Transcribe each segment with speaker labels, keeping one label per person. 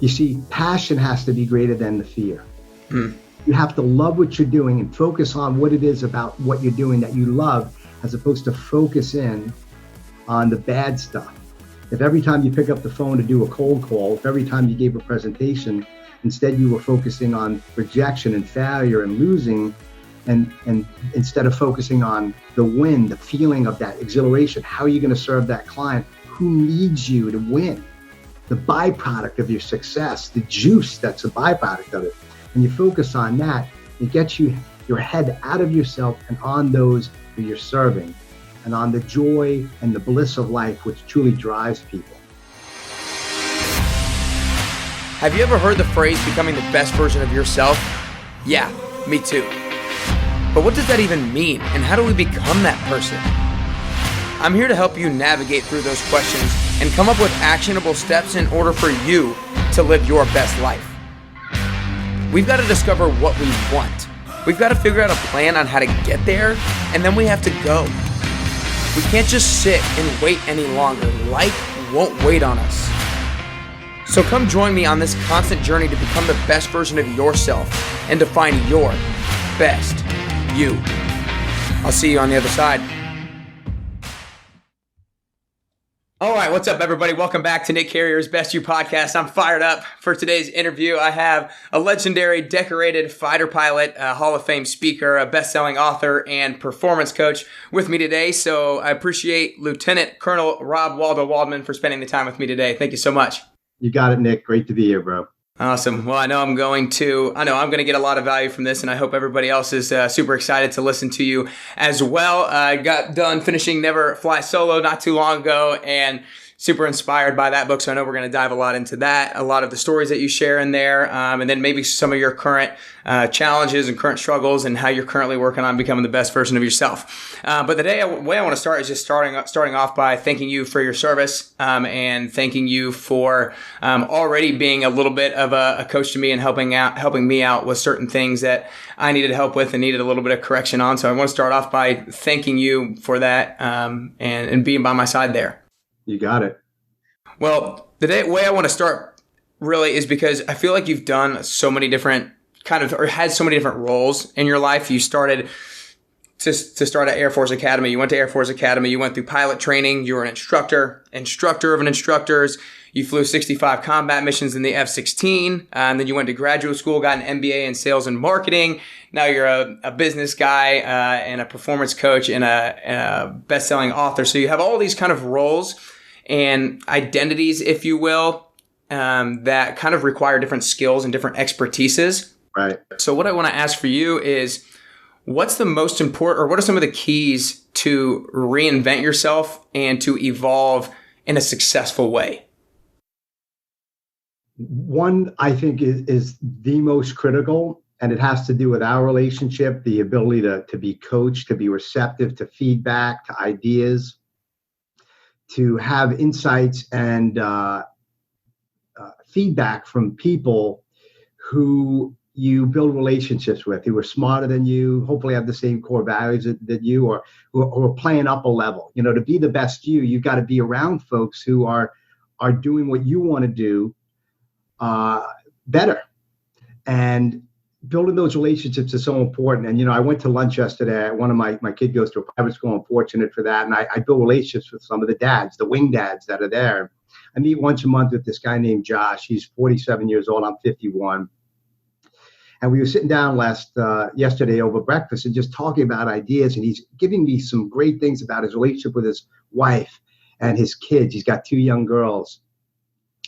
Speaker 1: You see, passion has to be greater than the fear.
Speaker 2: Mm.
Speaker 1: You have to love what you're doing and focus on what it is about what you're doing that you love, as opposed to focus in on the bad stuff. If every time you pick up the phone to do a cold call, if every time you gave a presentation, instead you were focusing on rejection and failure and losing, and instead of focusing on the win, the feeling of that exhilaration, how are you going to serve that client who needs you to win? The byproduct of your success, the juice that's a byproduct of it. And you focus on that, it gets you your head out of yourself and on those who you're serving, and on the joy and the bliss of life, which truly drives people.
Speaker 2: Have you ever heard the phrase becoming the best version of yourself? Yeah, me too. But what does that even mean, and how do we become that person? I'm here to help you navigate through those questions and come up with actionable steps in order for you to live your best life. We've got to discover what we want. We've got to figure out a plan on how to get there, and then we have to go. We can't just sit and wait any longer. Life won't wait on us. So come join me on this constant journey to become the best version of yourself and to find your best you. I'll see you on the other side. All right, what's up, everybody? Welcome back to Nick Carrier's Best You podcast. I'm fired up for today's interview. I have a legendary, decorated fighter pilot, a Hall of Fame speaker, a best-selling author, and performance coach with me today. So I appreciate Lieutenant Colonel Rob Waldo Waldman for spending the time with me today. Thank you so much.
Speaker 1: You got it, Nick. Great to be here, bro.
Speaker 2: Awesome. Well, I know I'm going to get a lot of value from this, and I hope everybody else is super excited to listen to you as well. I got done finishing Never Fly Solo not too long ago, and super inspired by that book. So I know we're going to dive a lot into that, a lot of the stories that you share in there, and then maybe some of your current challenges and current struggles and how you're currently working on becoming the best version of yourself. But the way I want to start is just starting off by thanking you for your service, and thanking you for already being a little bit of a coach to me and helping me out with certain things that I needed help with and needed a little bit of correction on. So I want to start off by thanking you for that, and being by my side there.
Speaker 1: You got it.
Speaker 2: Well, the way I want to start really is because I feel like you've done so many different had so many different roles in your life. You started to start at Air Force Academy. You went to Air Force Academy. You went through pilot training. You were an instructor of an instructor's. You flew 65 combat missions in the F-16. And then you went to graduate school, got an MBA in sales and marketing. Now you're a business guy, and a performance coach and a best-selling author. So you have all these kind of roles and identities, if you will, that kind of require different skills and different expertises.
Speaker 1: Right.
Speaker 2: So what I want to ask for you is, what's the most important, or what are some of the keys to reinvent yourself and to evolve in a successful way?
Speaker 1: One, I think, is the most critical, and it has to do with our relationship, the ability to be coached, to be receptive to feedback, to ideas, to have insights and feedback from people who you build relationships with, who are smarter than you, hopefully have the same core values that you, or who are playing up a level. You know, to be the best you've got to be around folks who are doing what you want to do better. And building those relationships is so important. And, I went to lunch yesterday. One of my kid goes to a private school. I'm fortunate for that. And I build relationships with some of the dads, the wing dads that are there. I meet once a month with this guy named Josh. He's 47 years old. I'm 51. And we were sitting down yesterday over breakfast and just talking about ideas. And he's giving me some great things about his relationship with his wife and his kids. He's got 2 young girls.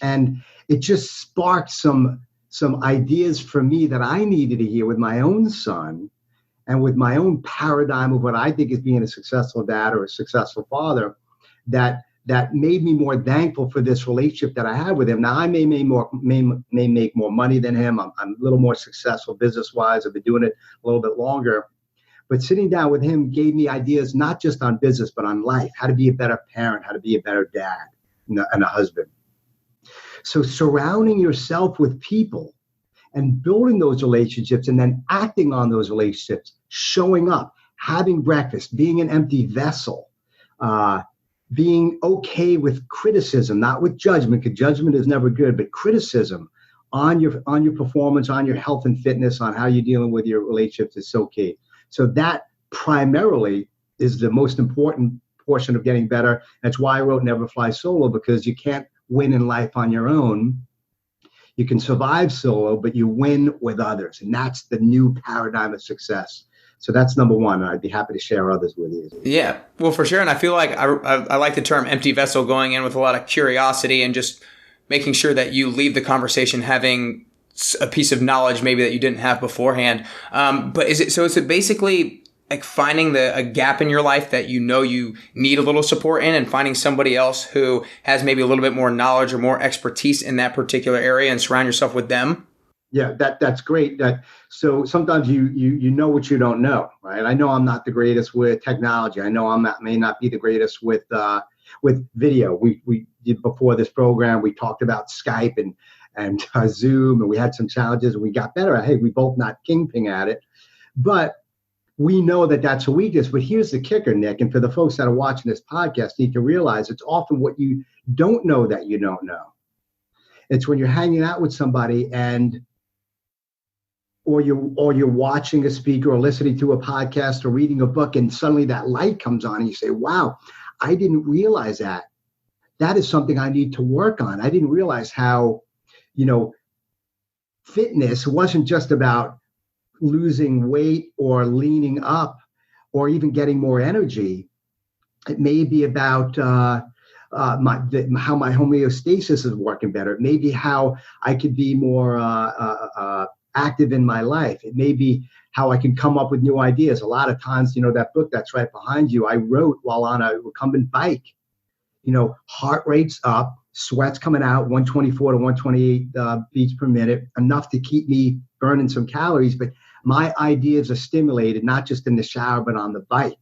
Speaker 1: And it just sparked some ideas for me that I needed to hear with my own son and with my own paradigm of what I think is being a successful dad or a successful father, that made me more thankful for this relationship that I have with him. Now, I may make more money than him. I'm a little more successful business-wise. I've been doing it a little bit longer. But sitting down with him gave me ideas not just on business, but on life, how to be a better parent, how to be a better dad and a husband. So surrounding yourself with people and building those relationships and then acting on those relationships, showing up, having breakfast, being an empty vessel, being okay with criticism, not with judgment, because judgment is never good, but criticism on your performance, on your health and fitness, on how you're dealing with your relationships is so key. So that primarily is the most important portion of getting better. That's why I wrote Never Fly Solo, because you can't win in life on your own. You can survive solo, but you win with others. And that's the new paradigm of success. So that's number one. And I'd be happy to share others with you.
Speaker 2: Yeah, well, for sure. And I feel like I like the term empty vessel, going in with a lot of curiosity and just making sure that you leave the conversation having a piece of knowledge maybe that you didn't have beforehand. But is it basically like finding a gap in your life that you know you need a little support in, and finding somebody else who has maybe a little bit more knowledge or more expertise in that particular area and surround yourself with them?
Speaker 1: Yeah, that's great. So sometimes you know what you don't know, right? I know I'm not the greatest with technology. I know may not be the greatest with video. We did, before this program, we talked about Skype and Zoom, and we had some challenges and we got better. Hey, we both not kingpin at it, but we know that that's a weakness. But here's the kicker, Nick, and for the folks that are watching this podcast, need to realize it's often what you don't know that you don't know. It's when you're hanging out with somebody or you're watching a speaker or listening to a podcast or reading a book, and suddenly that light comes on and you say, wow, I didn't realize that. That is something I need to work on. I didn't realize how, fitness wasn't just about losing weight or leaning up or even getting more energy. It may be about how my homeostasis is working better. It may be how I could be more active in my life. It may be how I can come up with new ideas. A lot of times, that book that's right behind you, I wrote while on a recumbent bike. Heart rate's up, sweat's coming out, 124 to 128 beats per minute, enough to keep me burning some calories. But my ideas are stimulated, not just in the shower, but on the bike.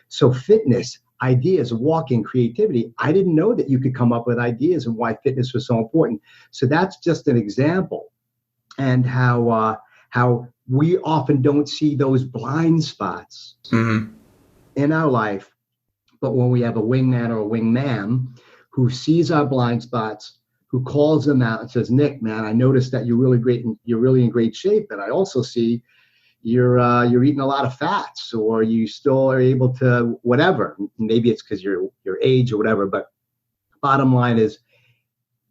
Speaker 1: So fitness, ideas, walking, creativity. I didn't know that you could come up with ideas and why fitness was so important. So that's just an example. And how we often don't see those blind spots in our life. But when we have a wingman or a wingman who sees our blind spots, who calls them out and says, Nick, man, I noticed that you're really great and you're really in great shape, but I also see you're eating a lot of fats, or you still are able to whatever. Maybe it's because your age or whatever. But bottom line is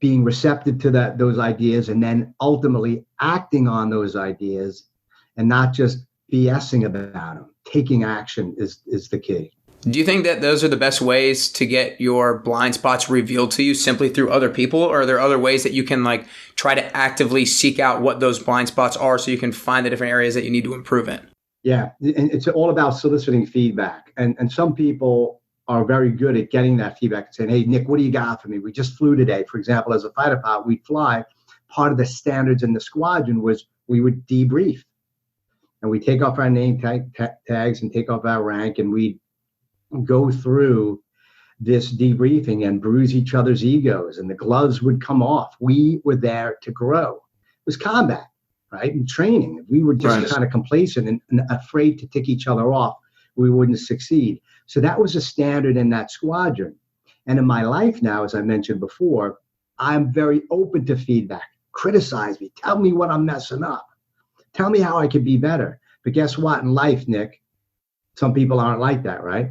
Speaker 1: being receptive to those ideas, and then ultimately acting on those ideas, and not just BSing about them. Taking action is the key.
Speaker 2: Do you think that those are the best ways to get your blind spots revealed to you, simply through other people? Or are there other ways that you can try to actively seek out what those blind spots are so you can find the different areas that you need to improve in?
Speaker 1: Yeah, and it's all about soliciting feedback. And some people are very good at getting that feedback and saying, hey, Nick, what do you got for me? We just flew today. For example, as a fighter pilot, we'd fly. Part of the standards in the squadron was we would debrief. And we take off our name tags and take off our rank, and we'd go through this debriefing and bruise each other's egos, and the gloves would come off. We were there to grow. It was combat, right? And training. If we were just kind of complacent and afraid to tick each other off, we wouldn't succeed. So that was a standard in that squadron. And in my life now, as I mentioned before, I'm very open to feedback. Criticize me. Tell me what I'm messing up. Tell me how I could be better. But guess what? In life, Nick, some people aren't like that, right?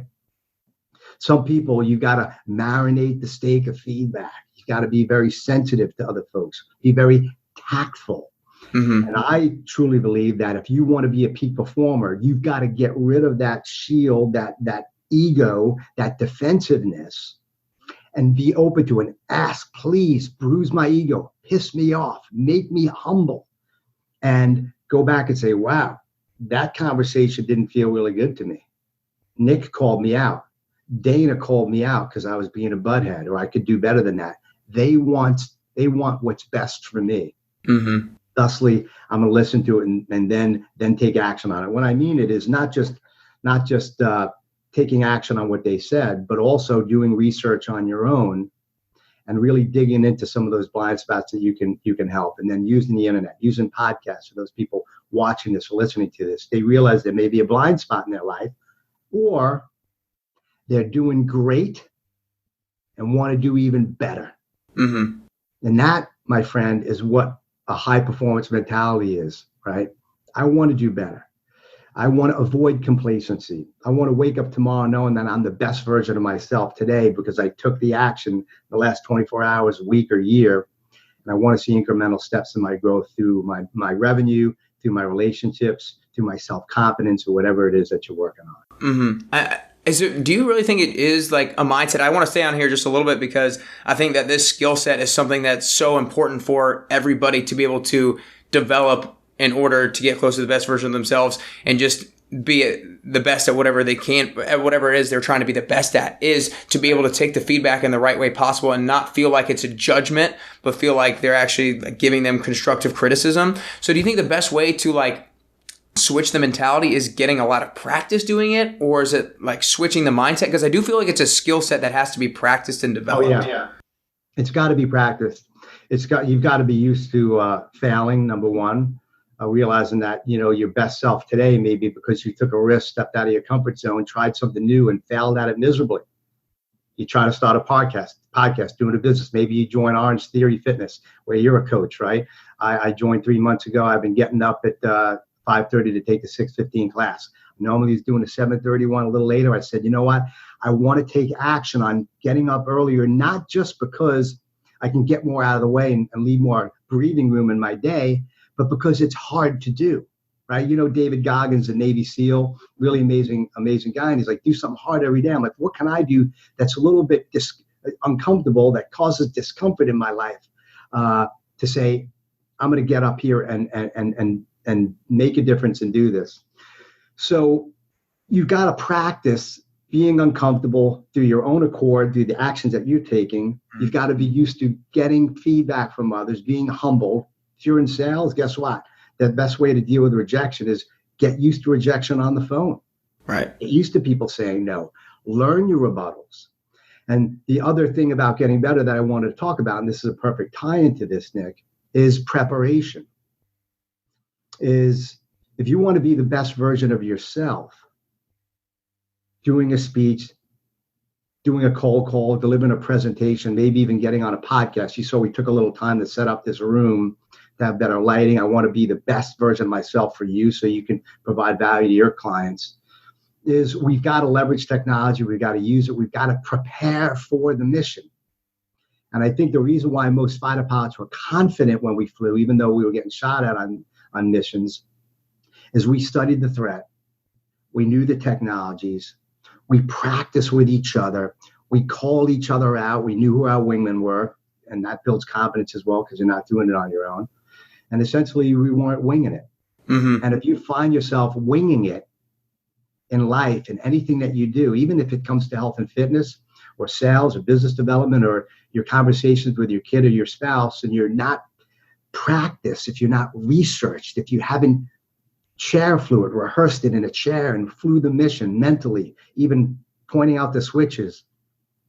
Speaker 1: Some people, you got to marinate the steak of feedback. You got to be very sensitive to other folks. Be very tactful. Mm-hmm. And I truly believe that if you want to be a peak performer, you've got to get rid of that shield, that ego, that defensiveness, and be open to an ask, please, bruise my ego, piss me off, make me humble, and go back and say, wow, that conversation didn't feel really good to me. Nick called me out. Dana called me out because I was being a butthead, or I could do better than that. They want what's best for me. Mm-hmm. Thusly, I'm going to listen to it and then take action on it. What I mean it is not just taking action on what they said, but also doing research on your own and really digging into some of those blind spots that you can help. And then using the internet, using podcasts for those people watching this or listening to this. They realize there may be a blind spot in their life, or they're doing great and want to do even better. Mm-hmm. And that, my friend, is what a high performance mentality is, right? I want to do better. I want to avoid complacency. I want to wake up tomorrow knowing that I'm the best version of myself today because I took the action the last 24 hours, week, or year. And I want to see incremental steps in my growth through my revenue, through my relationships, through my self-confidence, or whatever it is that you're working on.
Speaker 2: Mm-hmm. Do you really think it is like a mindset? I want to stay on here just a little bit because I think that this skill set is something that's so important for everybody to be able to develop in order to get close to the best version of themselves and just be the best at whatever they can, at whatever it is they're trying to be the best at, is to be able to take the feedback in the right way possible and not feel like it's a judgment, but feel like they're actually giving them constructive criticism. So do you think the best way to like switch the mentality is getting a lot of practice doing it, or is it like switching the mindset? Because I do feel like it's a skill set that has to be practiced and developed.
Speaker 1: Oh, yeah. It's got to be practiced. You've got to be used to failing, number one. Realizing that, your best self today may be because you took a risk, stepped out of your comfort zone, tried something new and failed at it miserably. You try to start a podcast, doing a business. Maybe you join Orange Theory Fitness, where you're a coach, right? I joined 3 months ago. I've been getting up at 5:30 to take the 6:15 class. Normally he's doing a 7:31 a little later. I said, you know what? I want to take action on getting up earlier, not just because I can get more out of the way and leave more breathing room in my day, but because it's hard to do, right? David Goggins, a Navy SEAL, really amazing guy. And he's like, do something hard every day. I'm like, what can I do that's a little bit uncomfortable, that causes discomfort in my life, to say, I'm going to get up here and make a difference and do this. So you've got to practice being uncomfortable through your own accord, through the actions that you're taking. You've got to be used to getting feedback from others, being humble. If you're in sales, guess what? The best way to deal with rejection is get used to rejection on the phone.
Speaker 2: Right.
Speaker 1: Get used to people saying no. Learn your rebuttals. And the other thing about getting better that I wanted to talk about, and this is a perfect tie into this, Nick, is preparation. Is if you want to be the best version of yourself, doing a speech, doing a cold call, delivering a presentation, maybe even getting on a podcast. You saw we took a little time to set up this room to have better lighting. I want to be the best version of myself for you so you can provide value to your clients. Is we've got to leverage technology. We've got to use it. We've got to prepare for the mission. And I think the reason why most fighter pilots were confident when we flew, even though we were getting shot at on missions, is we studied the threat. We knew the technologies. We practiced with each other. We called each other out. We knew who our wingmen were. And that builds confidence as well because you're not doing it on your own. And essentially, we weren't winging it. Mm-hmm. And if you find yourself winging it in life and anything that you do, even if it comes to health and fitness or sales or business development or your conversations with your kid or your spouse, and you're not practiced, if you're not researched, if you haven't chair flew it, rehearsed it in a chair and flew the mission mentally, even pointing out the switches,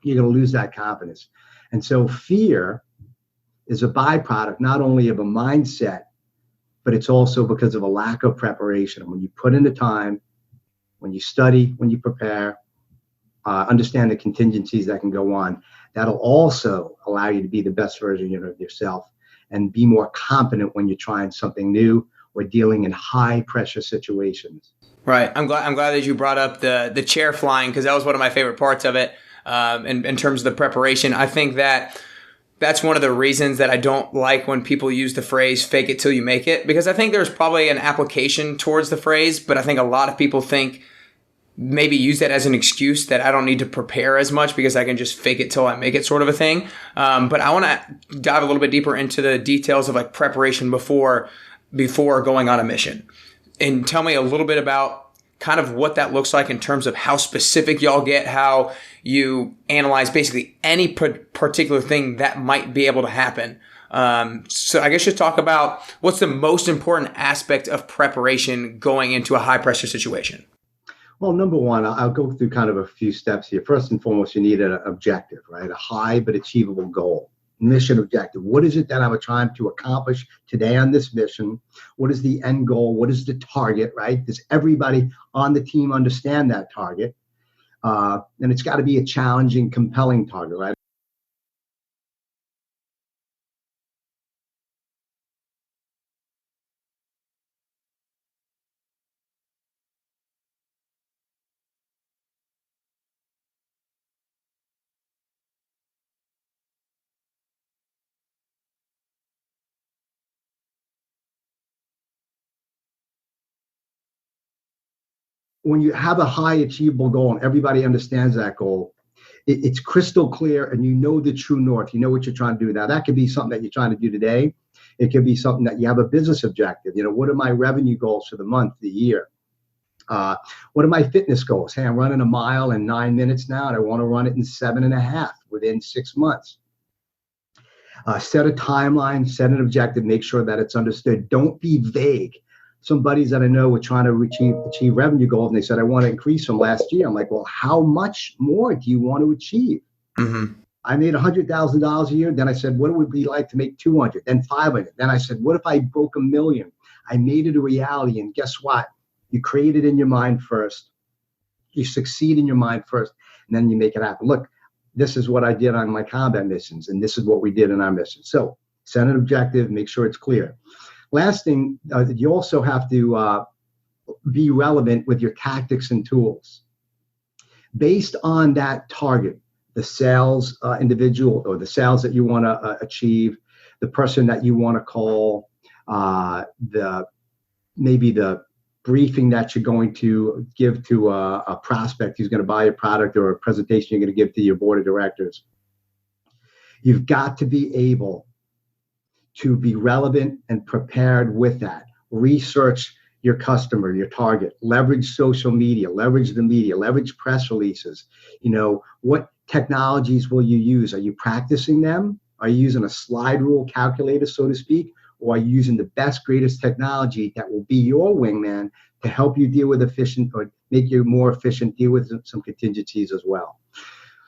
Speaker 1: you're going to lose that confidence. And so fear is a byproduct not only of a mindset, but it's also because of a lack of preparation. When you put in the time, when you study, when you prepare, understand the contingencies that can go on, that'll also allow you to be the best version of yourself and be more confident when you're trying something new or dealing in high pressure situations.
Speaker 2: Right. I'm glad that you brought up the chair flying, because that was one of my favorite parts of it. In terms of the preparation, I think that's one of the reasons that I don't like when people use the phrase fake it till you make it, because I think there's probably an application towards the phrase, but I think a lot of people maybe use that as an excuse that I don't need to prepare as much because I can just fake it till I make it, sort of a thing. But I want to dive a little bit deeper into the details of like preparation before going on a mission, and tell me a little bit about kind of what that looks like in terms of how specific y'all get, how you analyze basically any particular thing that might be able to happen. So I guess just talk about what's the most important aspect of preparation going into a high pressure situation.
Speaker 1: Well, number one, I'll go through kind of a few steps here. First and foremost, you need an objective, right? A high but achievable goal. Mission objective. What is it that I'm trying to accomplish today on this mission? What is the end goal? What is the target, right? Does everybody on the team understand that target? And it's got to be a challenging, compelling target, right? when you have a high achievable goal and everybody understands that goal, it's crystal clear and you know the true north. You know what you're trying to do. Now, that could be something that you're trying to do today. It could be something that you have a business objective. What are my revenue goals for the month, the year? What are my fitness goals? Hey, I'm running a mile in 9 minutes now, and I want to run it in 7.5 within 6 months. Set a timeline, set an objective, make sure that it's understood. Don't be vague. Some buddies that I know were trying to achieve revenue goals, and they said, I want to increase from last year. I'm like, well, how much more do you want to achieve?
Speaker 2: Mm-hmm.
Speaker 1: I made $100,000 a year. Then I said, what would it be like to make 200, then 500? Then I said, what if I broke 1 million? I made it a reality. And guess what? You create it in your mind first. You succeed in your mind first, and then you make it happen. Look, this is what I did on my combat missions, and this is what we did in our mission. So set an objective, make sure it's clear. Last thing, you also have to be relevant with your tactics and tools. Based on that target, the sales individual or the sales that you want to achieve, the person that you want to call, maybe the briefing that you're going to give to a prospect who's going to buy a product, or a presentation you're going to give to your board of directors. You've got to be able to be relevant and prepared with that. Research your customer, your target, leverage social media, leverage the media, leverage press releases. What technologies will you use? Are you practicing them? Are you using a slide rule calculator, so to speak? Or are you using the best, greatest technology that will be your wingman to help you deal with or make you more efficient, deal with some contingencies as well?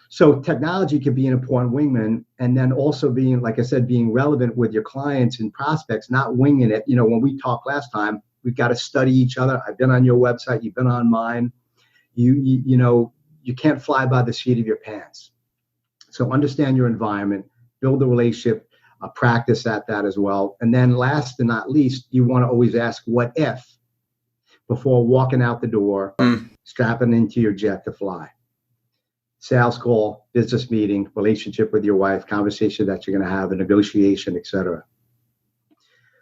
Speaker 1: So technology can be an important wingman, and then also being, like I said, being relevant with your clients and prospects, not winging it. When we talked last time, we've got to study each other. I've been on your website, you've been on mine. You can't fly by the seat of your pants. So understand your environment, build a relationship, practice at that as well. And then last and not least, you want to always ask what if before walking out the door, strapping into your jet to fly. Sales call, business meeting, relationship with your wife, conversation that you're going to have, a negotiation, etc.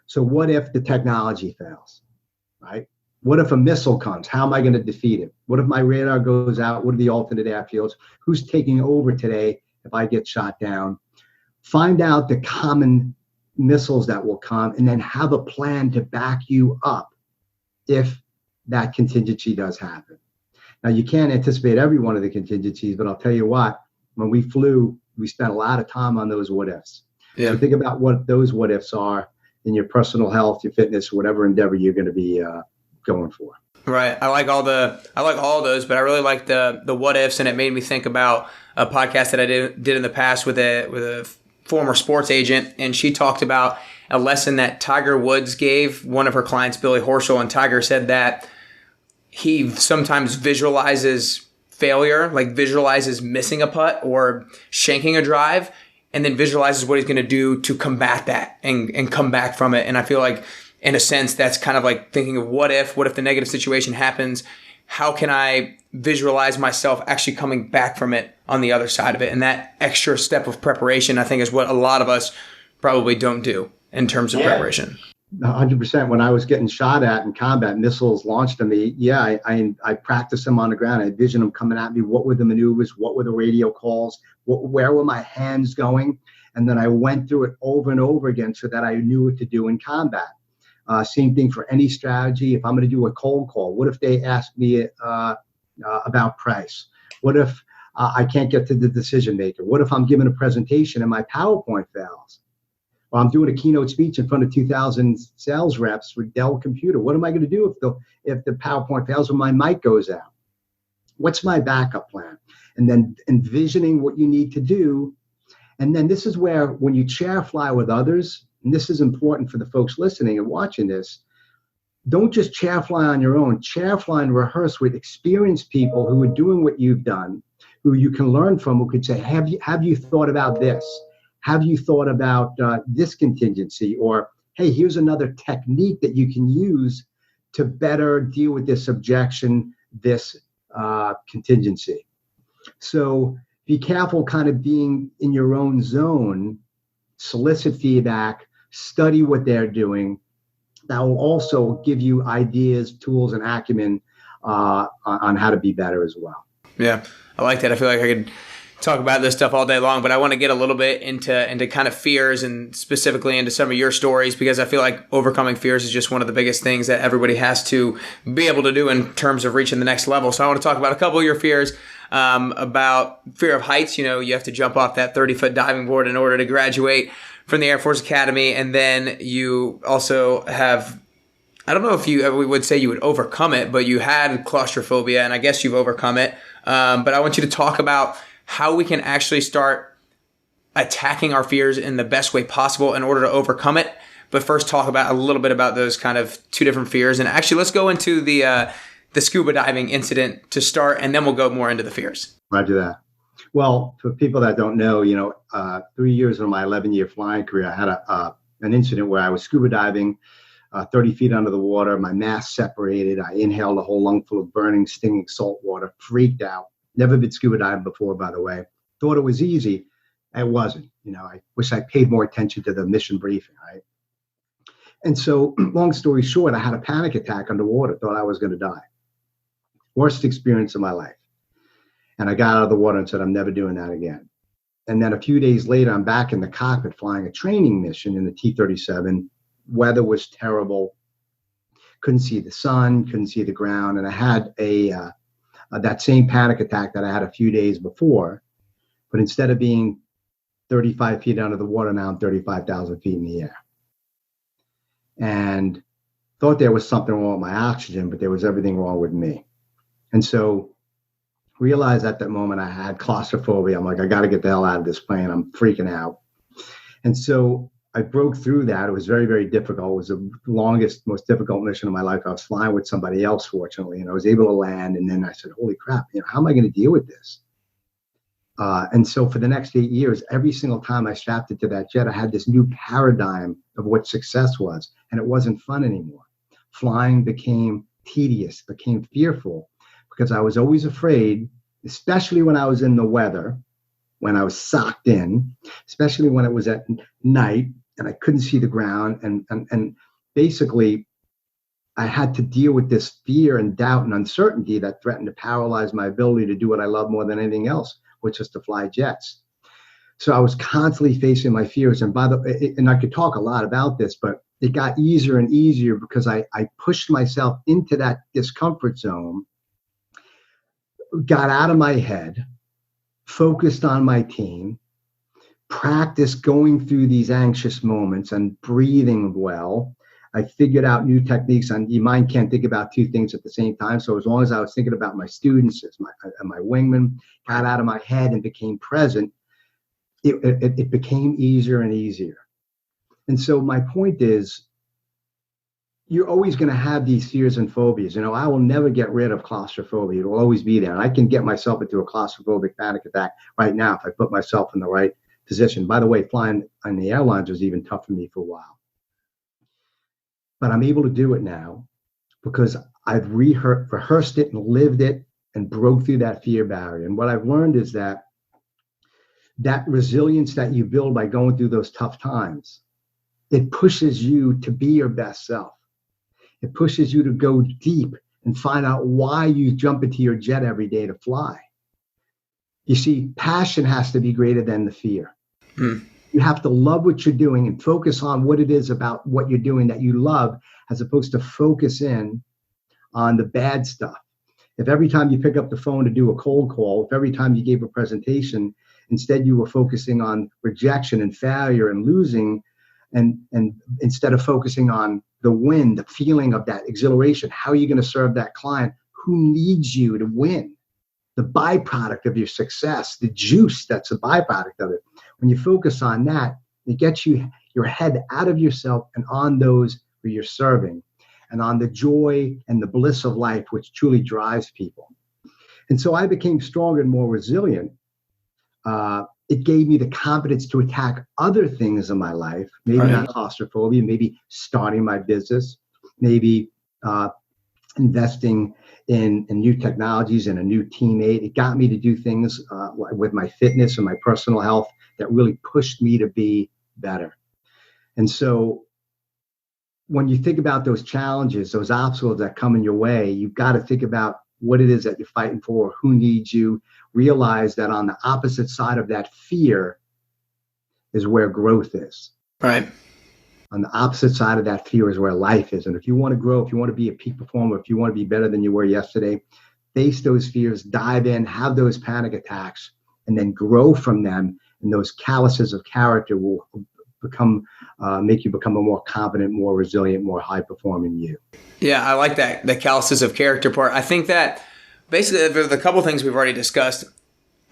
Speaker 1: So what if the technology fails, right? What if a missile comes? How am I going to defeat it? What if my radar goes out? What are the alternate airfields? Who's taking over today if I get shot down? Find out the common missiles that will come, and then have a plan to back you up if that contingency does happen. Now, you can't anticipate every one of the contingencies, but I'll tell you what, when we flew, we spent a lot of time on those what ifs. Yeah. So think about what those what ifs are in your personal health, your fitness, whatever endeavor you're going to be going for.
Speaker 2: Right. I like all those, but I really like the what ifs, and it made me think about a podcast that I did in the past with a former sports agent, and she talked about a lesson that Tiger Woods gave one of her clients, Billy Horschel, and Tiger said that he sometimes visualizes failure, like visualizes missing a putt or shanking a drive, and then visualizes what he's going to do to combat that and come back from it. And I feel like, in a sense, that's kind of like thinking of what if the negative situation happens, how can I visualize myself actually coming back from it on the other side of it? And that extra step of preparation, I think, is what a lot of us probably don't do in terms of preparation.
Speaker 1: 100%. When I was getting shot at in combat, missiles launched at me, I practiced them on the ground. I envisioned them coming at me. What were the maneuvers? What were the radio calls? Where were my hands going? And then I went through it over and over again so that I knew what to do in combat. Same thing for any strategy. If I'm going to do a cold call, what if they ask me about price? What if I can't get to the decision maker? What if I'm giving a presentation and my PowerPoint fails? Or I'm doing a keynote speech in front of 2,000 sales reps with Dell computer. What am I going to do if the PowerPoint fails or my mic goes out? What's my backup plan? And then envisioning what you need to do. And then this is where, when you chair fly with others, and this is important for the folks listening and watching this, don't just chair fly on your own. Chair fly and rehearse with experienced people who are doing what you've done, who you can learn from, who could say, have you thought about this? Have you thought about this contingency? Or, hey, here's another technique that you can use to better deal with this objection, this contingency. So be careful kind of being in your own zone, solicit feedback, study what they're doing. That will also give you ideas, tools, and acumen on how to be better as well.
Speaker 2: Yeah, I like that. I feel like I could talk about this stuff all day long, but I want to get a little bit into kind of fears and specifically into some of your stories, because I feel like overcoming fears is just one of the biggest things that everybody has to be able to do in terms of reaching the next level. So I want to talk about a couple of your fears. About fear of heights. You have to jump off that 30-foot diving board in order to graduate from the Air Force Academy. And then you also have, I don't know if we would say you would overcome it, but you had claustrophobia, and I guess you've overcome it. But I want you to talk about how we can actually start attacking our fears in the best way possible in order to overcome it. But first, talk about a little bit about those kind of two different fears. And actually, let's go into the scuba diving incident to start, and then we'll go more into the fears.
Speaker 1: Roger that. Well, for people that don't know, 3 years of my 11-year flying career, I had an incident where I was scuba diving 30 feet under the water. My mask separated. I inhaled a whole lungful of burning, stinging salt water, freaked out. Never been scuba diving before, by the way. Thought it was easy. It wasn't. I wish I paid more attention to the mission briefing, right? And so, long story short, I had a panic attack underwater. Thought I was going to die. Worst experience of my life. And I got out of the water and said, I'm never doing that again. And then a few days later, I'm back in the cockpit flying a training mission in the T-37. Weather was terrible. Couldn't see the sun, couldn't see the ground. And I had that same panic attack that I had a few days before. But instead of being 35 feet under the water, now I'm 35,000 feet in the air. And thought there was something wrong with my oxygen, but there was everything wrong with me. And so realized at that moment I had claustrophobia. I'm like, I got to get the hell out of this plane. I'm freaking out. And so I broke through that. It was very, very difficult. It was the longest, most difficult mission of my life. I was flying with somebody else, fortunately, and I was able to land. And then I said, holy crap, how am I going to deal with this? And so for the next 8 years, every single time I strapped it to that jet, I had this new paradigm of what success was. And it wasn't fun anymore. Flying became tedious, became fearful, because I was always afraid, especially when I was in the weather, when I was socked in, especially when it was at night and I couldn't see the ground. And basically, I had to deal with this fear and doubt and uncertainty that threatened to paralyze my ability to do what I love more than anything else, which is to fly jets. So I was constantly facing my fears. And and I could talk a lot about this, but it got easier and easier because I pushed myself into that discomfort zone, got out of my head, focused on my team, practiced going through these anxious moments and breathing well. I figured out new techniques, and your mind can't think about two things at the same time. So as long as I was thinking about my students, as my wingman, got out of my head and became present, it became easier and easier. And so my point is, you're always going to have these fears and phobias. I will never get rid of claustrophobia. It will always be there. And I can get myself into a claustrophobic panic attack right now if I put myself in the right position. By the way, flying on the airlines was even tough for me for a while. But I'm able to do it now because I've rehearsed it and lived it and broke through that fear barrier. And what I've learned is that resilience that you build by going through those tough times, it pushes you to be your best self. It pushes you to go deep and find out why you jump into your jet every day to fly. You see, passion has to be greater than the fear. You have to love what you're doing and focus on what it is about what you're doing that you love, as opposed to focus in on the bad stuff. If every time you pick up the phone to do a cold call, if every time you gave a presentation, instead you were focusing on rejection and failure and losing, and instead of focusing on the win, the feeling of that exhilaration, how are you going to serve that client who needs you to win? The byproduct of your success, the juice that's a byproduct of it. When you focus on that, it gets your head out of yourself and on those who you're serving, and on the joy and the bliss of life, which truly drives people. And so I became stronger and more resilient. It gave me the confidence to attack other things in my life, maybe not claustrophobia, maybe starting my business, maybe investing in new technologies and a new teammate. It got me to do things with my fitness and my personal health that really pushed me to be better. And so when you think about those challenges, those obstacles that come in your way, you've got to think about what it is that you're fighting for, who needs you. Realize that on the opposite side of that fear is where growth is.
Speaker 2: Right.
Speaker 1: On the opposite side of that fear is where life is. And if you want to grow, if you want to be a peak performer, if you want to be better than you were yesterday, face those fears, dive in, have those panic attacks, and then grow from them. And those calluses of character will make you become a more confident, more resilient, more high performing you.
Speaker 2: Yeah, I like that, the calluses of character part. I think that basically the couple things we've already discussed,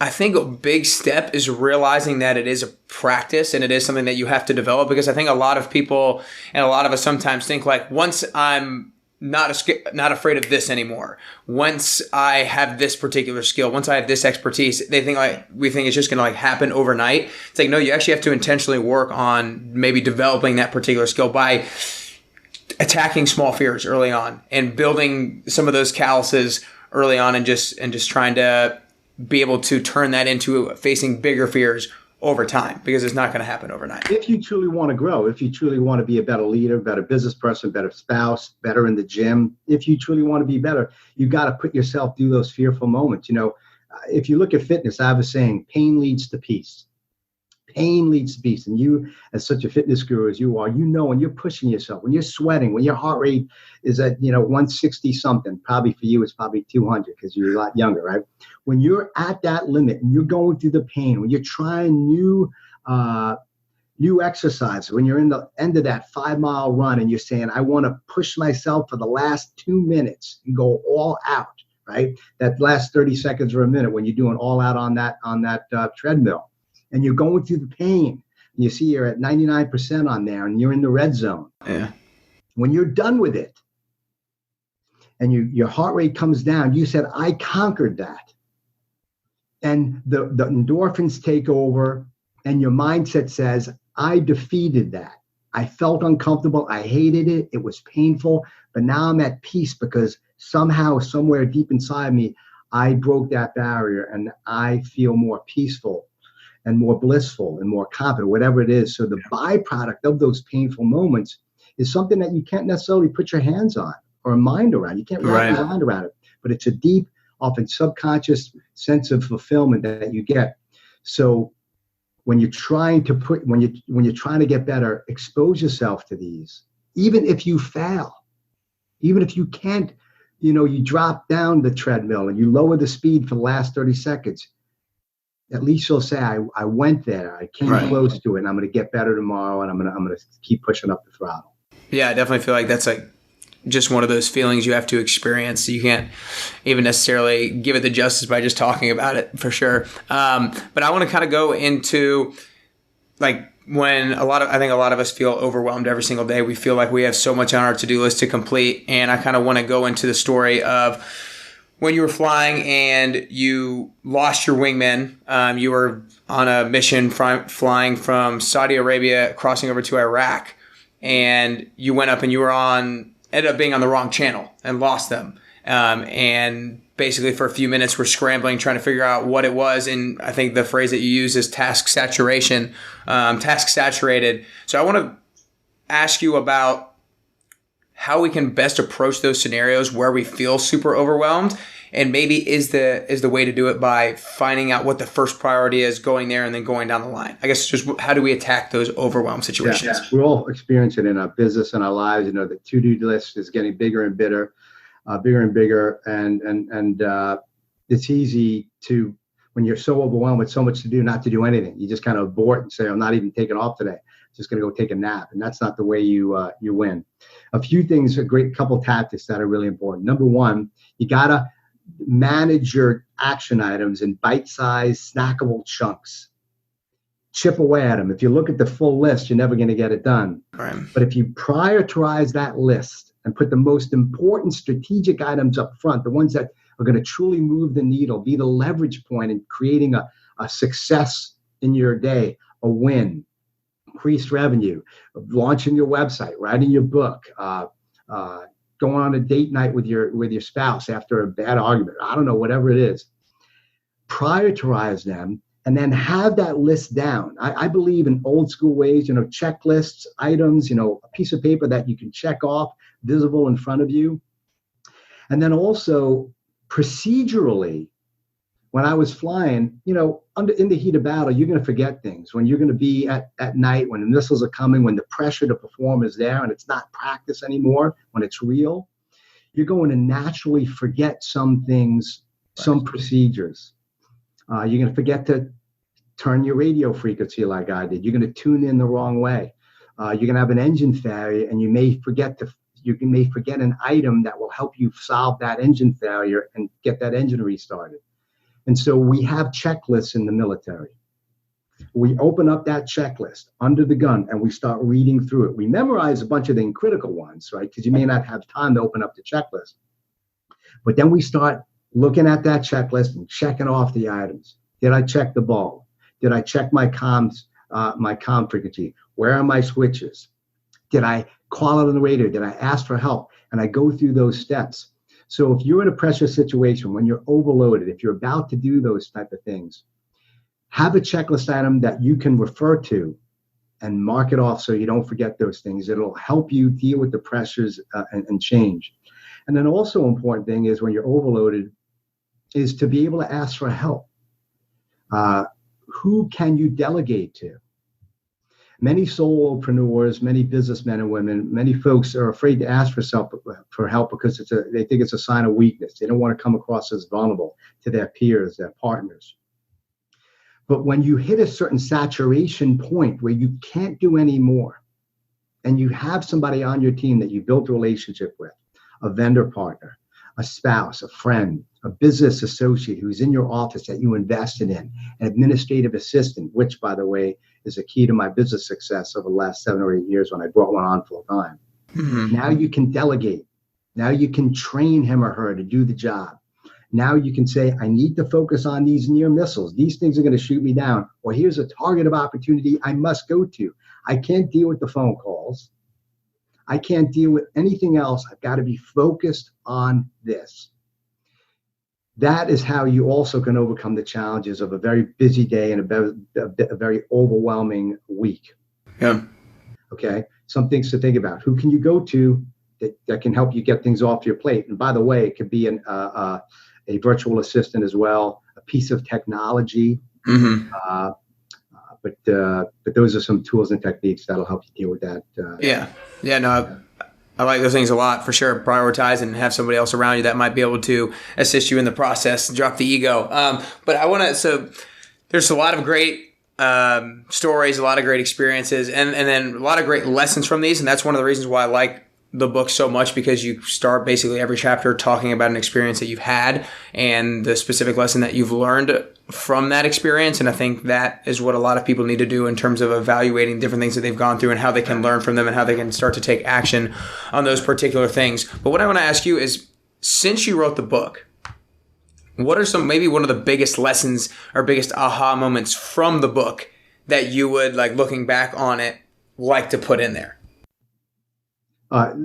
Speaker 2: I think a big step is realizing that it is a practice and it is something that you have to develop, because I think a lot of people and a lot of us sometimes think like, once I'm not afraid of this anymore, once I have this particular skill, once I have this expertise, we think it's just going to like happen overnight. It's like, no, you actually have to intentionally work on maybe developing that particular skill by attacking small fears early on and building some of those calluses early on, and just trying to be able to turn that into facing bigger fears over time, because it's not going to happen overnight.
Speaker 1: If you truly want to grow, if you truly want to be a better leader, better business person, better spouse, better in the gym, if you truly want to be better, you got to put yourself through those fearful moments. If you look at fitness, I have a saying, pain leads to peace. Pain leads to peace. And you, as such a fitness guru as you are, when you're pushing yourself, when you're sweating, when your heart rate is at 160 something, probably for you it's probably 200 because you're a lot younger, right? When you're at that limit and you're going through the pain, when you're trying new exercise, when you're in the end of that 5-mile run and you're saying, I want to push myself for the last 2 minutes and go all out, right? That last 30 seconds or a minute when you're doing all out on that treadmill. And you're going through the pain, and you see you're at 99% on there, and you're in the red zone.
Speaker 2: Yeah.
Speaker 1: When you're done with it, and your heart rate comes down, you said, I conquered that. And the endorphins take over, and your mindset says, I defeated that. I felt uncomfortable. I hated it. It was painful. But now I'm at peace because somehow, somewhere deep inside me, I broke that barrier, and I feel more peaceful and more blissful and more confident, whatever it is. So the byproduct of those painful moments is something that you can't necessarily put your hands on or a mind around. You can't wrap your mind around it, but it's a deep, often subconscious sense of fulfillment that you get. So when you're trying to get better, expose yourself to these. Even if you fail, even if you can't, you drop down the treadmill and you lower the speed for the last 30 seconds. At least you'll say, I went there, I came close to it, and I'm going to get better tomorrow, and I'm going to keep pushing up the throttle. Yeah,
Speaker 2: I definitely feel like that's like just one of those feelings you have to experience. You can't even necessarily give it the justice by just talking about it, for sure. But I want to kind of go into like when I think a lot of us feel overwhelmed every single day. We feel like we have so much on our to-do list to complete, and I kind of want to go into the story of when you were flying and you lost your wingman. You were on a mission flying from Saudi Arabia, crossing over to Iraq, and you went up and you ended up being on the wrong channel and lost them. And basically for a few minutes we're scrambling, trying to figure out what it was. And I think the phrase that you use is task saturated. So I want to ask you about how we can best approach those scenarios where we feel super overwhelmed, and maybe is the way to do it by finding out what the first priority is, going there and then going down the line. I guess just how do we attack those overwhelmed situations?
Speaker 1: Yeah. We all experience it in our business and our lives. The to-do list is getting bigger and bigger, and it's easy to, when you're so overwhelmed with so much to do, not to do anything. You just kind of abort and say, I'm not even taking off today. Just going to go take a nap. And that's not the way you win. A few things, a great couple tactics that are really important. Number one, you got to manage your action items in bite-sized, snackable chunks. Chip away at them. If you look at the full list, you're never going to get it done.
Speaker 2: Right.
Speaker 1: But if you prioritize that list and put the most important strategic items up front, the ones that are going to truly move the needle, be the leverage point in creating a success in your day, a win, increased revenue, launching your website, writing your book, going on a date night with your spouse after a bad argument. I don't know, whatever it is. Prioritize them and then have that list down. I believe in old school ways, checklists, items, a piece of paper that you can check off, visible in front of you. And then also procedurally, when I was flying, in the heat of battle, you're going to forget things. When you're going to be at night, when the missiles are coming, when the pressure to perform is there and it's not practice anymore, when it's real, you're going to naturally forget some things, some procedures. You're going to forget to turn your radio frequency like I did. You're going to tune in the wrong way. You're going to have an engine failure, and you may forget an item that will help you solve that engine failure and get that engine restarted. And so we have checklists in the military. We open up that checklist under the gun and we start reading through it. We memorize a bunch of the critical ones, right? Because you may not have time to open up the checklist. But then we start looking at that checklist and checking off the items. Did I check the bulb? Did I check my comm frequency? Where are my switches? Did I call out on the radio? Did I ask for help? And I go through those steps. So if you're in a pressure situation, when you're overloaded, if you're about to do those type of things, have a checklist item that you can refer to and mark it off so you don't forget those things. It'll help you deal with the pressures and change. And then also important thing is when you're overloaded is to be able to ask for help. Who can you delegate to? Many solopreneurs, many businessmen and women, many folks are afraid to ask for help because they think it's a sign of weakness. They don't want to come across as vulnerable to their peers, their partners. But when you hit a certain saturation point where you can't do any more, and you have somebody on your team that you built a relationship with, a vendor partner, a spouse, a friend, a business associate who's in your office that you invested in, an administrative assistant, which, by the way, is a key to my business success over the last 7 or 8 years when I brought one on full time. Mm-hmm. Now you can delegate. Now you can train him or her to do the job. Now you can say, I need to focus on these near missiles. These things are going to shoot me down. Or here's a target of opportunity I must go to. I can't deal with the phone calls. I can't deal with anything else. I've got to be focused on this. That is how you also can overcome the challenges of a very busy day and a very overwhelming week.
Speaker 2: Yeah.
Speaker 1: Okay. Some things to think about. Who can you go to that can help you get things off your plate? And by the way, it could be a virtual assistant as well, a piece of technology. Mm-hmm. But those are some tools and techniques that'll help you deal with that.
Speaker 2: No, I like those things a lot, for sure. Prioritize and have somebody else around you that might be able to assist you in the process, drop the ego. But I want to, so there's a lot of great stories, a lot of great experiences, and then a lot of great lessons from these. And that's one of the reasons why I like the book so much, because you start basically every chapter talking about an experience that you've had and the specific lesson that you've learned from that experience. And I think that is what a lot of people need to do in terms of evaluating different things that they've gone through and how they can learn from them and how they can start to take action on those particular things. But what I want to ask you is, since you wrote the book, what are maybe one of the biggest lessons or biggest aha moments from the book that you would, like, looking back on it, like to put in there?
Speaker 1: That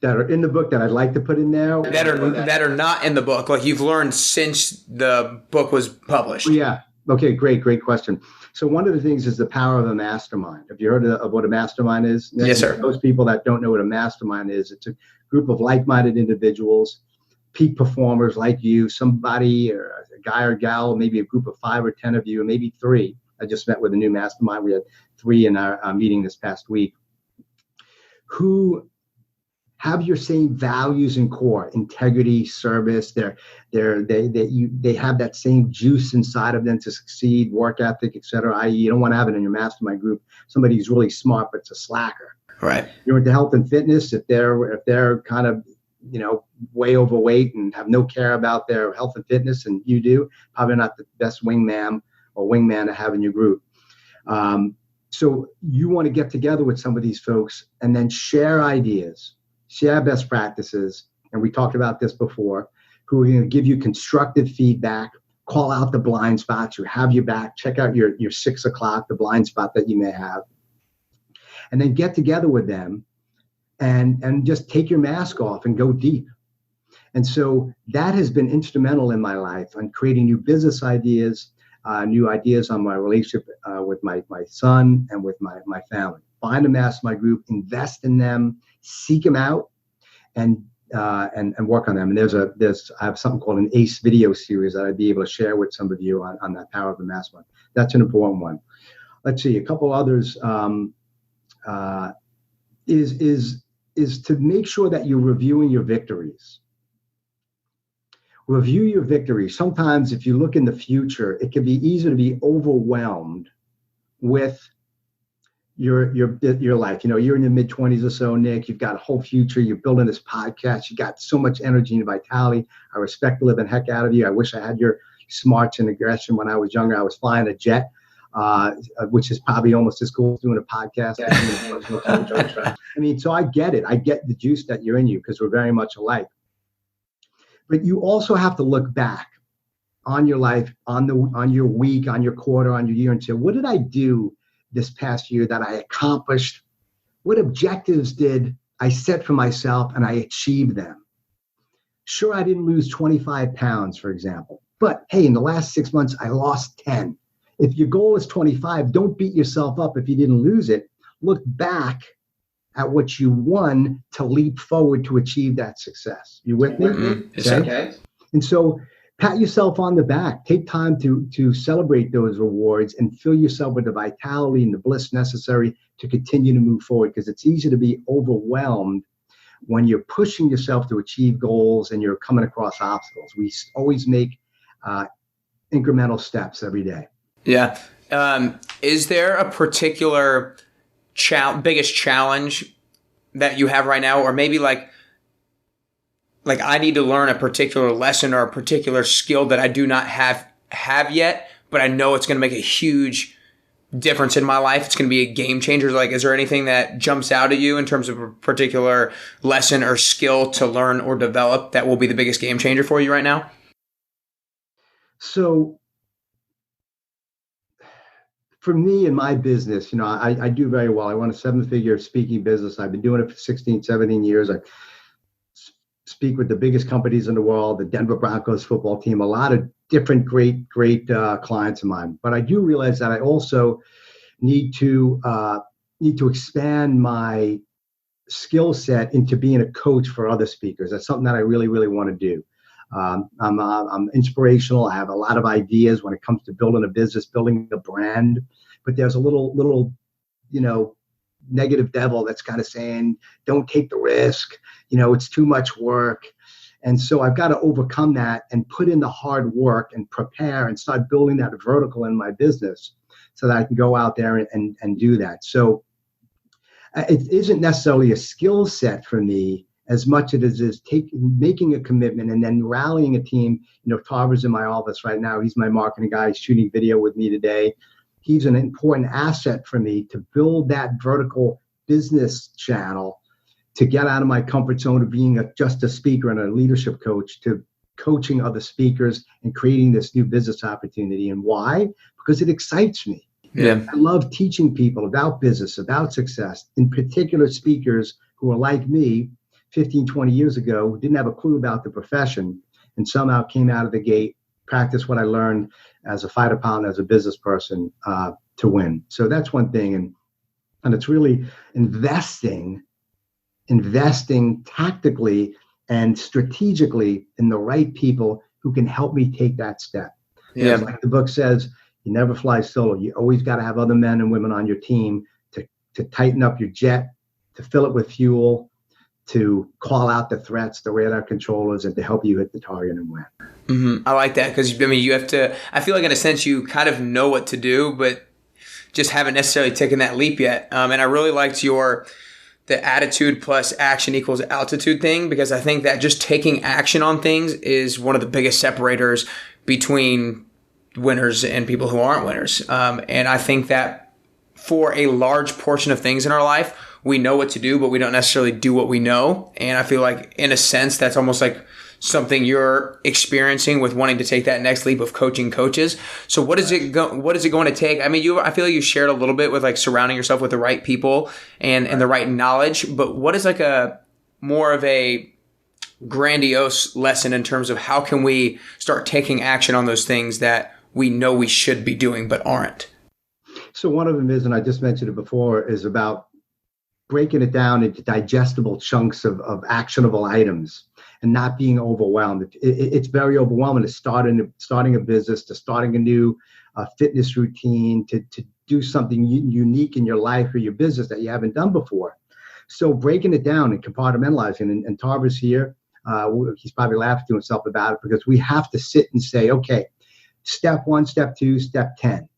Speaker 1: are in the book that I'd like to put in there?
Speaker 2: That are not in the book, like you've learned since the book was published.
Speaker 1: Yeah. Okay, great question. So one of the things is the power of a mastermind. Have you heard of what a mastermind is?
Speaker 2: Yes, sir.
Speaker 1: Those people that don't know what a mastermind is, it's a group of like-minded individuals, peak performers like you, somebody or a guy or gal, maybe a group of 5 or 10 of you, maybe 3. I just met with a new mastermind. We had 3 in our meeting this past week, who have your same values and core: integrity, service. They have that same juice inside of them to succeed, work ethic, etc. I.e., you don't want to have it in your mastermind group somebody who's really smart but it's a slacker.
Speaker 2: Right.
Speaker 1: You're into health and fitness. If they're kind of way overweight and have no care about their health and fitness, and you do, probably not the best wingman or wingman to have in your group. So you want to get together with some of these folks and then share ideas, share best practices. And we talked about this before, who are going to give you constructive feedback, call out the blind spots, who have your back, check out your 6 o'clock, the blind spot that you may have, and then get together with them and just take your mask off and go deep. And so that has been instrumental in my life on creating new business ideas, new ideas on my relationship with my son and with my family. Find a mastermind group, invest in them, seek them out, and work on them. And I have something called an ACE video series that I'd be able to share with some of you on that power of the mastermind. That's an important one. Let's see, a couple others is to make sure that you're reviewing your victories. Review your victories. Sometimes if you look in the future, it can be easy to be overwhelmed with your life. You know, you're in your mid-20s or so, Nick. You've got a whole future. You're building this podcast. You got so much energy and vitality. I respect the living heck out of you. I wish I had your smarts and aggression when I was younger. I was flying a jet, which is probably almost as cool as doing a podcast. I mean, so I get it. I get the juice that you're in you because we're very much alike. But you also have to look back on your life, on your week, on your quarter, on your year, and say, what did I do this past year that I accomplished? What objectives did I set for myself and I achieved them? Sure, I didn't lose 25 pounds, for example. But hey, in the last 6 months, I lost 10. If your goal is 25, don't beat yourself up if you didn't lose it. Look back at what you won to leap forward to achieve that success. You with me?
Speaker 2: Mm-hmm. Okay.
Speaker 1: And so pat yourself on the back. Take time to celebrate those rewards and fill yourself with the vitality and the bliss necessary to continue to move forward, because it's easy to be overwhelmed when you're pushing yourself to achieve goals and you're coming across obstacles. We always make incremental steps every day.
Speaker 2: Yeah. Is there a particular biggest challenge that you have right now, or maybe like I need to learn a particular lesson or a particular skill that I do not have yet, but I know it's going to make a huge difference in my life. It's going to be a game changer. Like, is there anything that jumps out at you in terms of a particular lesson or skill to learn or develop that will be the biggest game changer for you right now?
Speaker 1: So for me in my business, you know, I do very well. I run a 7-figure speaking business. I've been doing it for 16, 17 years. I speak with the biggest companies in the world, the Denver Broncos football team, a lot of different great clients of mine. But I do realize that I also need to expand my skill set into being a coach for other speakers. That's something that I really, really want to do. I'm inspirational. I have a lot of ideas when it comes to building a business, building a brand, but there's a little, you know, negative devil that's kind of saying, don't take the risk. You know, it's too much work. And so I've got to overcome that and put in the hard work and prepare and start building that vertical in my business so that I can go out there and do that. So it isn't necessarily a skill set for me as much as it is making a commitment and then rallying a team. You know, Tarver's in my office right now. He's my marketing guy. He's shooting video with me today. He's an important asset for me to build that vertical business channel, to get out of my comfort zone of being just a speaker and a leadership coach to coaching other speakers and creating this new business opportunity. And why? Because it excites me.
Speaker 2: Yeah.
Speaker 1: I love teaching people about business, about success, in particular speakers who are like me 15, 20 years ago, who didn't have a clue about the profession and somehow came out of the gate, practiced what I learned as a fighter pilot, as a business person to win. So that's one thing. And it's really investing tactically and strategically in the right people who can help me take that step.
Speaker 2: Yeah.
Speaker 1: Like the book says, you never fly solo. You always got to have other men and women on your team to tighten up your jet, to fill it with fuel, to call out the threats, the radar controllers, and to help you hit the target and win.
Speaker 2: Mm-hmm. I like that because, I mean, you have to, I feel like in a sense you kind of know what to do, but just haven't necessarily taken that leap yet. And I really liked the attitude plus action equals altitude thing, because I think that just taking action on things is one of the biggest separators between winners and people who aren't winners. And I think that for a large portion of things in our life, we know what to do, but we don't necessarily do what we know. And I feel like in a sense, that's almost like something you're experiencing with wanting to take that next leap of coaching coaches. So what is it going to take? I mean, I feel like you shared a little bit with like surrounding yourself with the right people and the right knowledge, but what is like a more of a grandiose lesson in terms of how can we start taking action on those things that we know we should be doing but aren't?
Speaker 1: So one of them is, and I just mentioned it before, is about breaking it down into digestible chunks of actionable items and not being overwhelmed. It's very overwhelming to starting a business, to starting a new fitness routine, to do something unique in your life or your business that you haven't done before. So breaking it down and compartmentalizing, and Tarver's here, he's probably laughing to himself about it, because we have to sit and say, okay, step 1, step 2, step 10.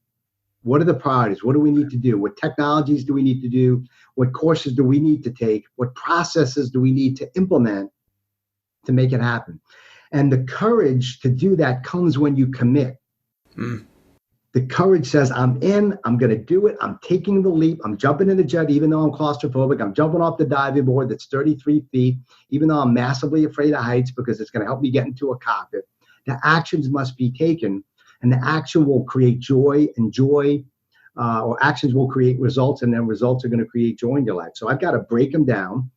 Speaker 1: What are the priorities? What do we need to do? What technologies do we need to do? What courses do we need to take? What processes do we need to implement to make it happen? And the courage to do that comes when you commit. The courage says, I'm in, I'm going to do it. I'm taking the leap. I'm jumping in the jet, even though I'm claustrophobic. I'm jumping off the diving board that's 33 feet, even though I'm massively afraid of heights, because it's going to help me get into a cockpit. The actions must be taken, and the action will create joy, and joy, or actions will create results, and then results are going to create joy in your life. So I've got to break them down,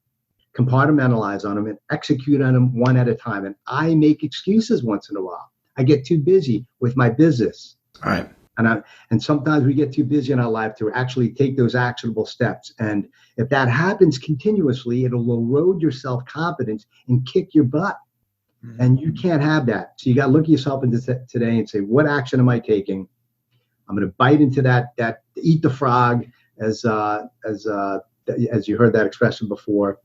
Speaker 1: compartmentalize on them, and execute on them one at a time. And I make excuses once in a while. I get too busy with my business.
Speaker 2: All right.
Speaker 1: And sometimes we get too busy in our life to actually take those actionable steps. And if that happens continuously, it'll erode your self-confidence and kick your butt. And you can't have that. So you got to look at yourself into today and say, what action am I taking? I'm going to bite into that, eat the frog, as you heard that expression before,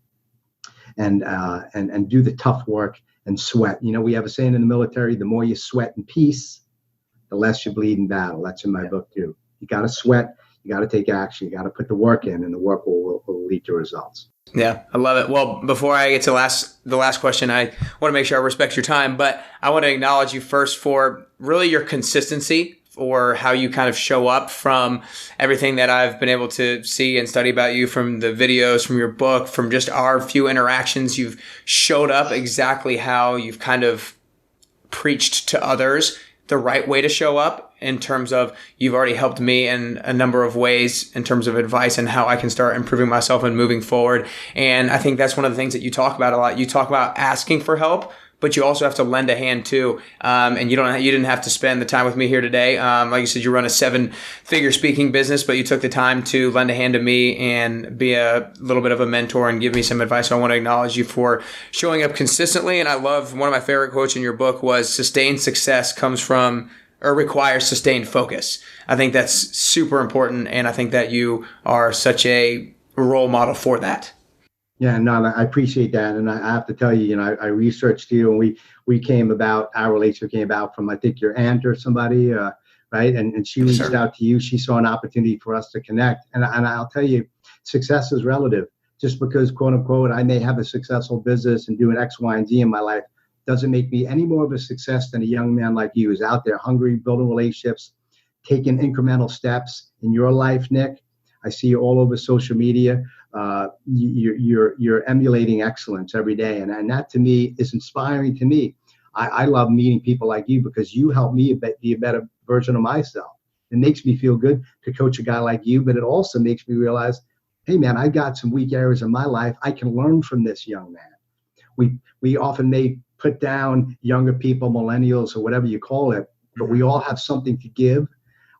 Speaker 1: and do the tough work and sweat. You know, we have a saying in the military: the more you sweat in peace, the less you bleed in battle. That's in my book too. You got to sweat. You got to take action. You got to put the work in, and the work will lead to results.
Speaker 2: Yeah, I love it. Well, before I get to the last question, I want to make sure I respect your time, but I want to acknowledge you first for really your consistency, or how you kind of show up, from everything that I've been able to see and study about you, from the videos, from your book, from just our few interactions. You've showed up exactly how you've kind of preached to others the right way to show up, in terms of you've already helped me in a number of ways in terms of advice and how I can start improving myself and moving forward. And I think that's one of the things that you talk about a lot. You talk about asking for help, but you also have to lend a hand too. And you didn't have to spend the time with me here today. Like you said, you run a 7-figure speaking business, but you took the time to lend a hand to me and be a little bit of a mentor and give me some advice. So I want to acknowledge you for showing up consistently. And I love, one of my favorite quotes in your book was, sustained success comes from, or requires, sustained focus. I think that's super important. And I think that you are such a role model for that.
Speaker 1: Yeah, no, I appreciate that. And I have to tell you, you know, I researched you, and our relationship came about from, I think, your aunt or somebody, right? And she reached out to you. She saw an opportunity for us to connect. And I'll tell you, success is relative. Just because, quote unquote, I may have a successful business and doing X, Y, and Z in my life doesn't make me any more of a success than a young man like you who's out there hungry, building relationships, taking incremental steps in your life, Nick. I see you all over social media. You're emulating excellence every day, and that to me is inspiring to me. I love meeting people like you, because you help me be a better version of myself. It makes me feel good to coach a guy like you, but it also makes me realize, hey man, I got some weak areas in my life. I can learn from this young man. We often may put down younger people, millennials, or whatever you call it, but we all have something to give.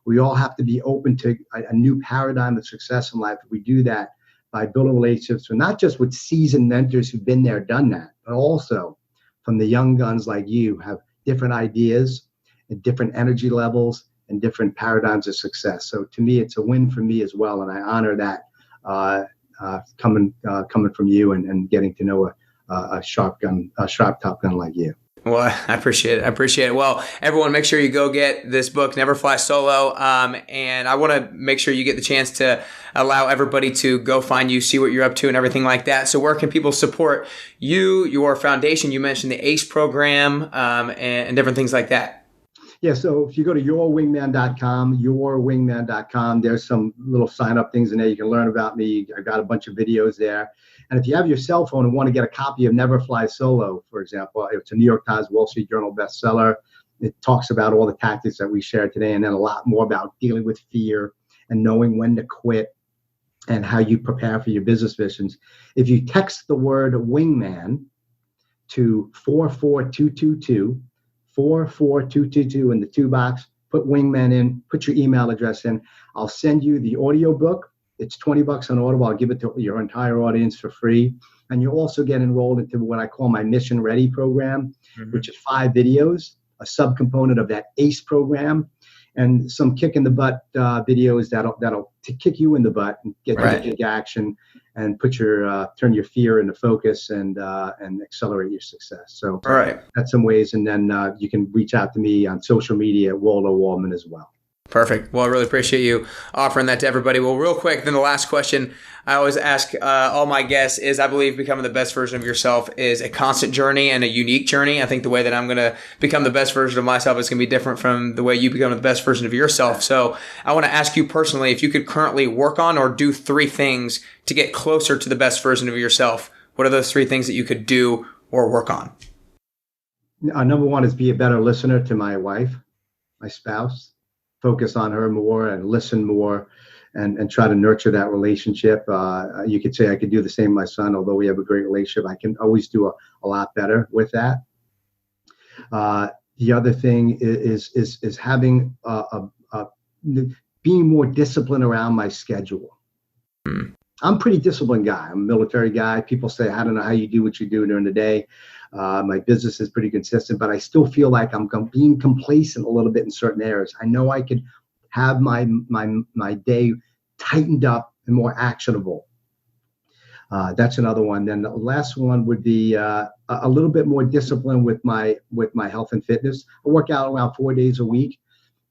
Speaker 1: We all have to be open to a new paradigm of success in life. If we do that by building relationships, and not just with seasoned mentors who've been there, done that, but also from the young guns like you, have different ideas and different energy levels and different paradigms of success. So to me, it's a win for me as well. And I honor that coming from you and getting to know a sharp top gun like you.
Speaker 2: Well, I appreciate it. Well, everyone, make sure you go get this book, Never Fly Solo. And I want to make sure you get the chance to allow everybody to go find you, see what you're up to and everything like that. So where can people support you, your foundation? You mentioned the ACE program, and different things like that.
Speaker 1: Yeah, so if you go to yourwingman.com, there's some little sign-up things in there. You can learn about me. I've got a bunch of videos there. And if you have your cell phone and want to get a copy of Never Fly Solo, for example, it's a New York Times, Wall Street Journal bestseller. It talks about all the tactics that we shared today, and then a lot more about dealing with fear and knowing when to quit and how you prepare for your business visions. If you text the word wingman to 44222, 44222 in the 2 box, put Wingman in, put your email address in. I'll send you the audio book. It's $20 on Audible. I'll give it to your entire audience for free. And you'll also get enrolled into what I call my Mission Ready program, which is 5 videos, a subcomponent of that ACE program, and some kick in the butt videos that'll kick you in the butt and get you to take action and put your turn your fear into focus and accelerate your success. So that's some ways. And then you can reach out to me on social media at Waldo Waldman as well.
Speaker 2: Perfect. Well, I really appreciate you offering that to everybody. Well, real quick, then the last question I always ask all my guests is, I believe becoming the best version of yourself is a constant journey and a unique journey. I think the way that I'm going to become the best version of myself is going to be different from the way you become the best version of yourself. So I want to ask you personally, if you could currently work on or do 3 things to get closer to the best version of yourself, what are those 3 things that you could do or work on?
Speaker 1: Number 1 is be a better listener to my wife, my spouse. Focus on her more and listen more and try to nurture that relationship. You could say I could do the same with my son, although we have a great relationship. I can always do a lot better with that. The other thing is having being more disciplined around my schedule. I'm a pretty disciplined guy. I'm a military guy. People say, I don't know how you do what you do during the day. My business is pretty consistent, but I still feel like I'm being complacent a little bit in certain areas. I know I could have my day tightened up and more actionable. That's another one. Then the last one would be a little bit more discipline with my health and fitness. I work out around 4 days a week,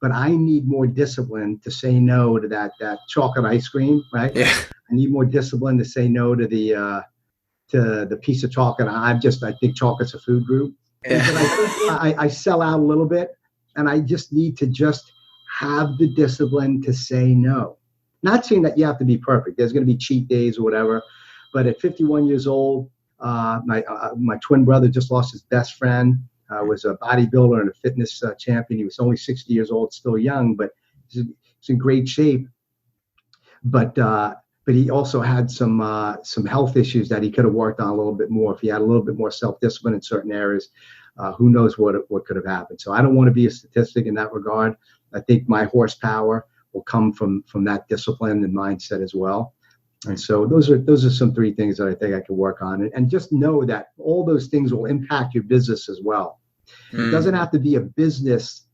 Speaker 1: but I need more discipline to say no to that chocolate ice cream, right? Yeah. I need more discipline to say no to the piece of chocolate. I think chocolate's a food group. Yeah. I sell out a little bit, and I just need to just have the discipline to say no. Not saying that you have to be perfect. There's going to be cheat days or whatever. But at 51 years old, my twin brother just lost his best friend. Was a bodybuilder and a fitness champion. He was only 60 years old, still young, but he's in great shape. But he also had some health issues that he could have worked on a little bit more. If he had a little bit more self-discipline in certain areas, who knows what could have happened. So I don't want to be a statistic in that regard. I think my horsepower will come from that discipline and mindset as well. And so those are some 3 things that I think I can work on. And just know that all those things will impact your business as well. It doesn't have to be a business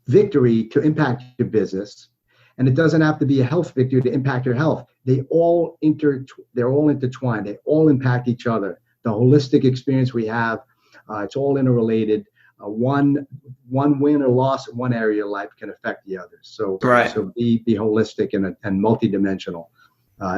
Speaker 1: victory to impact your business. And it doesn't have to be a health victory to impact your health. They're all intertwined. They all impact each other. The holistic experience we have, it's all interrelated. One win or loss in one area of life can affect the others. So be holistic and multidimensional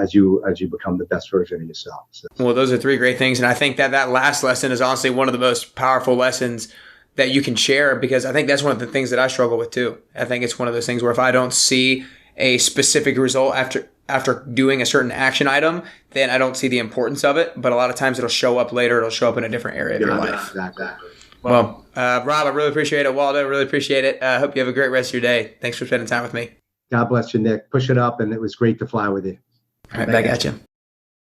Speaker 1: as you become the best version of yourself. So.
Speaker 2: Well, those are 3 great things, and I think that last lesson is honestly one of the most powerful lessons that you can share, because I think that's one of the things that I struggle with too. I think it's one of those things where if I don't see a specific result after doing a certain action item, then I don't see the importance of it. But a lot of times it'll show up later. It'll show up in a different area of your life.
Speaker 1: Exactly.
Speaker 2: Well, Rob, I really appreciate it. Waldo, I really appreciate it. I hope you have a great rest of your day. Thanks for spending time with me.
Speaker 1: God bless you, Nick. Push it up, and it was great to fly with you.
Speaker 2: All right, back at you.